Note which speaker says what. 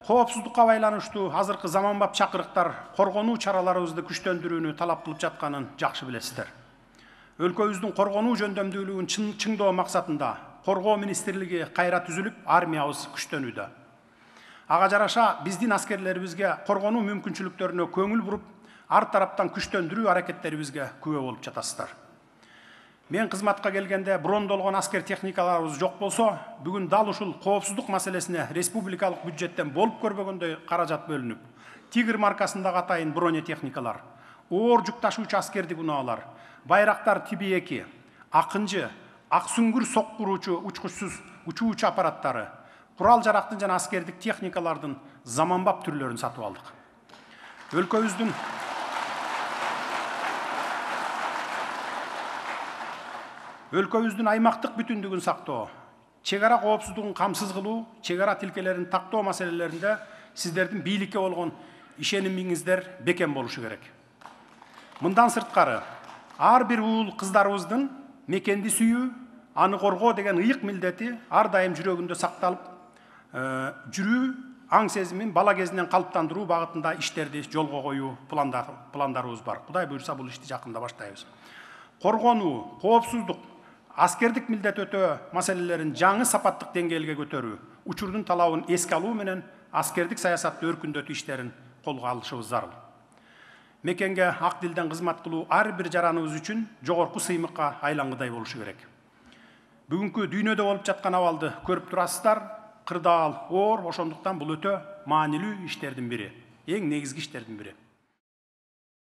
Speaker 1: Коопсуздукка байланыштуу азыркы заманбап чакырыктар коргонуу чараларыбызды күчтөндүрүүнү талап кылып жатканын жакшы билесиздер. Өлкөбүздүн коргонуу жөндөмдүүлүгүн чыңдоо максатында Коргоо министрлиги кайра түзүлүп, армиябыз күчтөнүүдө. Ага жараша биздин аскерлерибизге коргонуу мүмкүнчүлүктөрүнө көңүл буруп, ар тараптан күчтөндүрүү аракеттерибизге күбө болуп жатасыздар. Мен кызматка келгенде брондолгон аскер техникаларыбыз жок болсо, бүгүн дал ушул коопсуздук маселесине республикалык бюджеттен болуп көрбөгөндөй каражат бөлүнүп, Тигр маркасындагы атайын бронетехникалар, оор жүк ташуучу аскердик унаалар, байрактар тиби 2, акынчы, ак сүңгүр соккуруучу учкучсуз учуучу аппараттары, курал жарактын жана аскердик техникалардын заманбап түрлөрүн сатып алдык. Өлкөбүздүн аймактык бүтүндүгүн сактоо, чек ара коопсуздугун камсыз кылуу, чек ара тилкелерин тактоо маселелеринде сиздердин бийликке болгон ишенимиңиздер бекем болушу керек. Мындан сырткары, ар бир уул кыздарыбыздын мекенди сүйүү, аны коргоо деген ыйык милдети ар дайым жүрөгүндө сакталып, жүрүү, аң сезимин бала кезинен калыптандыруу багытында иштерди жолго коюу пландарыбыз бар. Кудай буйрса бул ишти жакында баштайбыз. Коргонуу, коопсуздук, аскердик милдет өтөө маселелерин жаңы сапаттык деңгээлге көтөрүү, учурдун талабын эске алуу менен аскердик саясатты өркүндөтүү иштерин колго алышыбыз зарыл. Мекенге ак дилден кызмат кылуу ар бир жараныбыз үчүн жогорку сыймыкка айлангыдай болушу керек. Бүгүнкү дүйнөдө болуп жаткан абалды көрүп турасыздар, кырдаал оор, ошондуктан бул өтө маанилүү иштердин бири, эң негизги иштердин бири.